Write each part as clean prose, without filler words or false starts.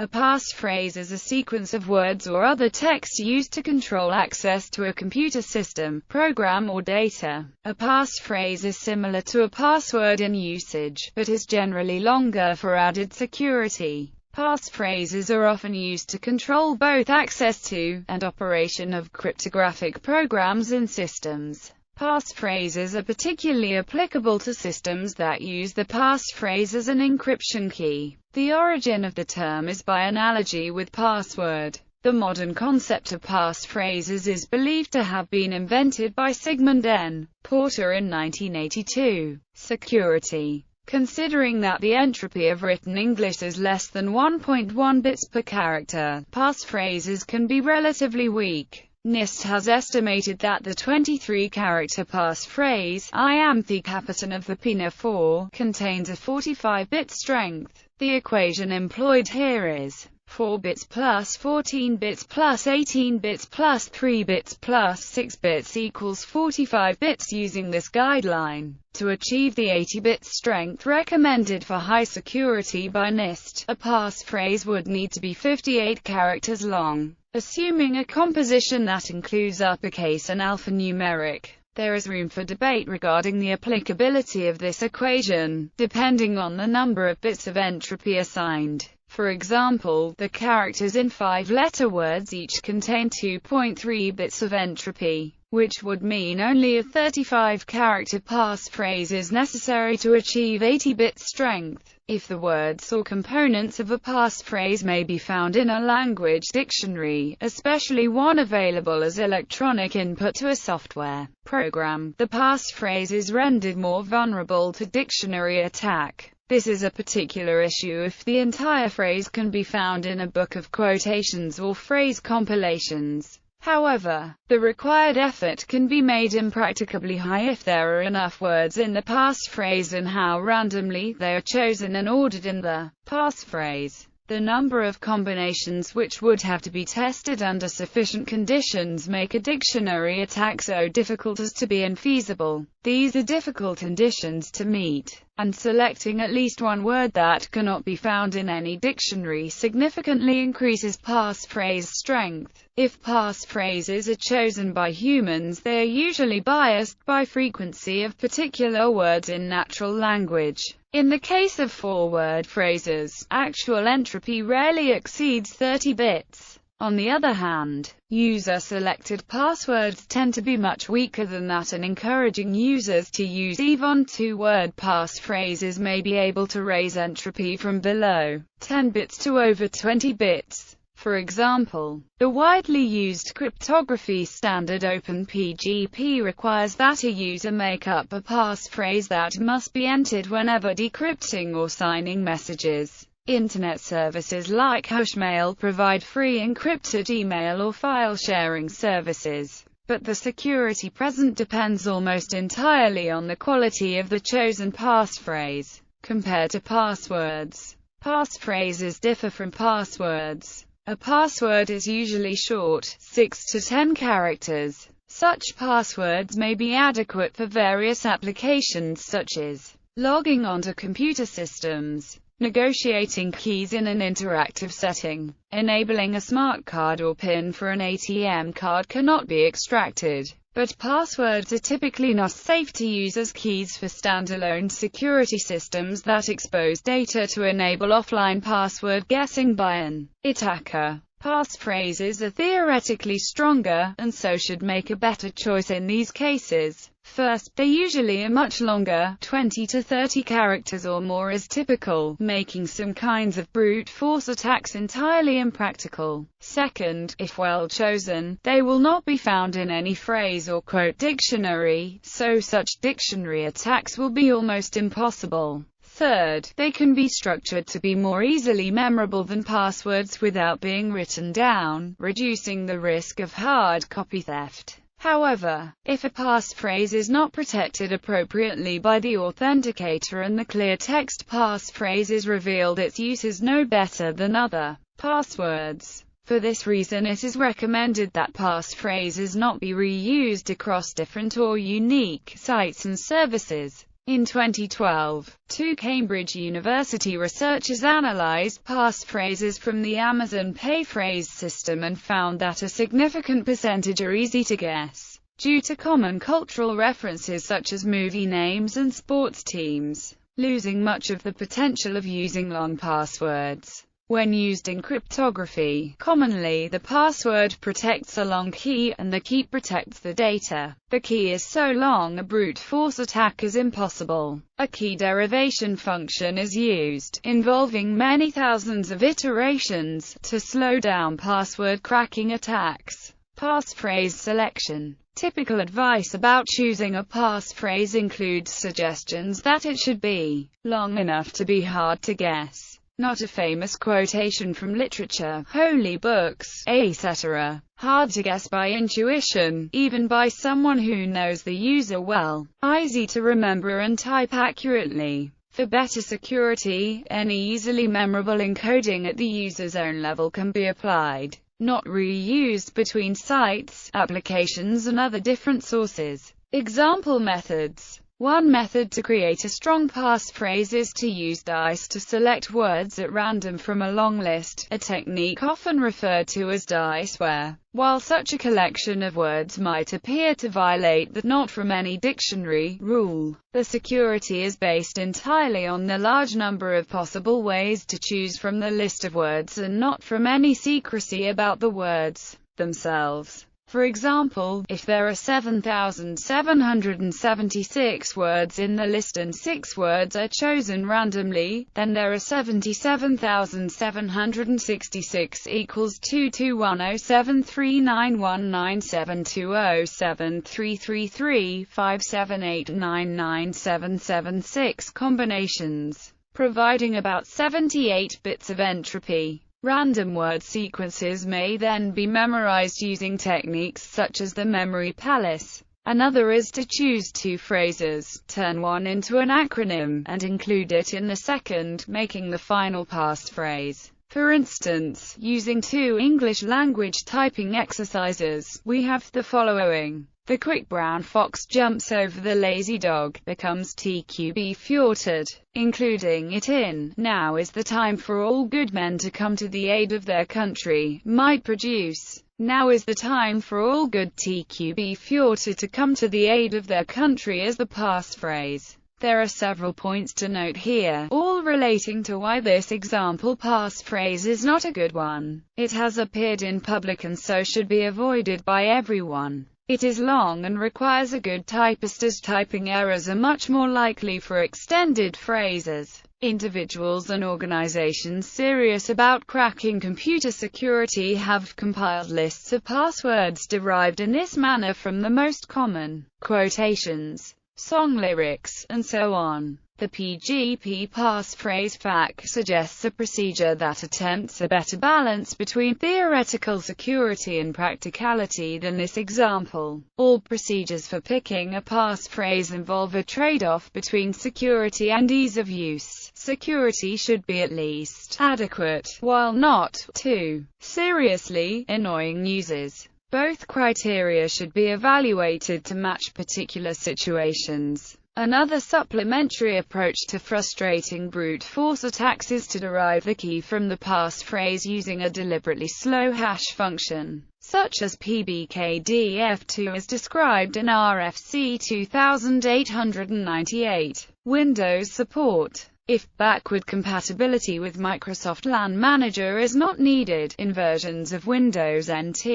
A passphrase is a sequence of words or other text used to control access to a computer system, program or data. A passphrase is similar to a password in usage, but is generally longer for added security. Passphrases are often used to control both access to, and operation of, cryptographic programs and systems. Passphrases are particularly applicable to systems that use the passphrase as an encryption key. The origin of the term is by analogy with password. The modern concept of passphrases is believed to have been invented by Sigmund N. Porter in 1982. Security. Considering that the entropy of written English is less than 1.1 bits per character, passphrases can be relatively weak. NIST has estimated that the 23-character passphrase, I am the captain of the PNA-4, contains a 45-bit strength. The equation employed here is 4 bits plus 14 bits plus 18 bits plus 3 bits plus 6 bits equals 45 bits. Using this guideline, to achieve the 80-bit strength recommended for high security by NIST, a passphrase would need to be 58 characters long. Assuming a composition that includes uppercase and alphanumeric, there is room for debate regarding the applicability of this equation, depending on the number of bits of entropy assigned. For example, the characters in 5-letter words each contain 2.3 bits of entropy, which would mean only a 35-character passphrase is necessary to achieve 80-bit strength. If the words or components of a passphrase may be found in a language dictionary, especially one available as electronic input to a software program, the passphrase is rendered more vulnerable to dictionary attack. This is a particular issue if the entire phrase can be found in a book of quotations or phrase compilations. However, the required effort can be made impracticably high if there are enough words in the passphrase and how randomly they are chosen and ordered in the passphrase. The number of combinations which would have to be tested under sufficient conditions make a dictionary attack so difficult as to be infeasible. These are difficult conditions to meet, and selecting at least one word that cannot be found in any dictionary significantly increases passphrase strength. If passphrases are chosen by humans, they are usually biased by frequency of particular words in natural language. In the case of 4-word phrases, actual entropy rarely exceeds 30 bits. On the other hand, user-selected passwords tend to be much weaker than that, and encouraging users to use even 2-word passphrases may be able to raise entropy from below 10 bits to over 20 bits. For example, the widely used cryptography standard OpenPGP requires that a user make up a passphrase that must be entered whenever decrypting or signing messages. Internet services like Hushmail provide free encrypted email or file sharing services, but the security present depends almost entirely on the quality of the chosen passphrase. Compared to passwords, passphrases differ from passwords. A password is usually short, 6 to 10 characters. Such passwords may be adequate for various applications such as logging onto computer systems, negotiating keys in an interactive setting, enabling a smart card or PIN for an ATM card cannot be extracted. But passwords are typically not safe to use as keys for standalone security systems that expose data to enable offline password guessing by an attacker. Passphrases are theoretically stronger, and so should make a better choice in these cases. First, they usually are much longer, 20 to 30 characters or more is typical, making some kinds of brute force attacks entirely impractical. Second, if well chosen, they will not be found in any phrase or quote dictionary, so such dictionary attacks will be almost impossible. Third, they can be structured to be more easily memorable than passwords without being written down, reducing the risk of hard copy theft. However, if a passphrase is not protected appropriately by the authenticator and the clear text passphrase is revealed, its use is no better than other passwords. For this reason, it is recommended that passphrases not be reused across different or unique sites and services. In 2012, two Cambridge University researchers analyzed passphrases from the Amazon Passphrase system and found that a significant percentage are easy to guess, due to common cultural references such as movie names and sports teams, losing much of the potential of using long passwords. When used in cryptography, commonly the password protects a long key, and the key protects the data. The key is so long a brute force attack is impossible. A key derivation function is used, involving many thousands of iterations, to slow down password cracking attacks. Passphrase selection. Typical advice about choosing a passphrase includes suggestions that it should be long enough to be hard to guess, not a famous quotation from literature, holy books, etc. Hard to guess by intuition, even by someone who knows the user well. Easy to remember and type accurately. For better security, any easily memorable encoding at the user's own level can be applied, not reused between sites, applications and other different sources. Example methods. One method to create a strong passphrase is to use dice to select words at random from a long list, a technique often referred to as diceware. While such a collection of words might appear to violate the "not from any dictionary" rule, the security is based entirely on the large number of possible ways to choose from the list of words and not from any secrecy about the words themselves. For example, if there are 7,776 words in the list and 6 words are chosen randomly, then there are 77,766 equals 22107391720733357899776 combinations, providing about 78 bits of entropy. Random word sequences may then be memorized using techniques such as the memory palace. Another is to choose two phrases, turn one into an acronym, and include it in the second, making the final passphrase. For instance, using two English language typing exercises, we have the following. The quick brown fox jumps over the lazy dog, becomes TQB fjorted, including it in, now is the time for all good men to come to the aid of their country, might produce, now is the time for all good TQB fjorted to come to the aid of their country as the passphrase. There are several points to note here, all relating to why this example passphrase is not a good one. It has appeared in public and so should be avoided by everyone. It is long and requires a good typist, as typing errors are much more likely for extended phrases. Individuals and organizations serious about cracking computer security have compiled lists of passwords derived in this manner from the most common quotations, song lyrics, and so on. The PGP passphrase FAQ suggests a procedure that attempts a better balance between theoretical security and practicality than this example. All procedures for picking a passphrase involve a trade-off between security and ease of use. Security should be at least adequate, while not too seriously annoying users. Both criteria should be evaluated to match particular situations. Another supplementary approach to frustrating brute force attacks is to derive the key from the passphrase using a deliberately slow hash function, such as PBKDF2 as described in RFC 2898. Windows support. If backward compatibility with Microsoft LAN Manager is not needed in versions of Windows NT,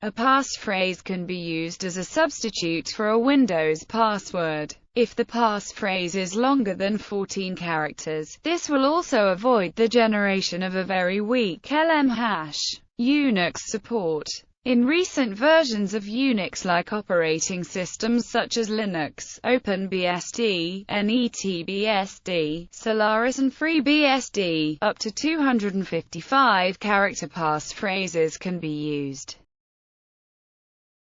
a passphrase can be used as a substitute for a Windows password. If the passphrase is longer than 14 characters, this will also avoid the generation of a very weak LM hash. Unix support. In recent versions of Unix-like operating systems such as Linux, OpenBSD, NetBSD, Solaris and FreeBSD, up to 255 character passphrases can be used.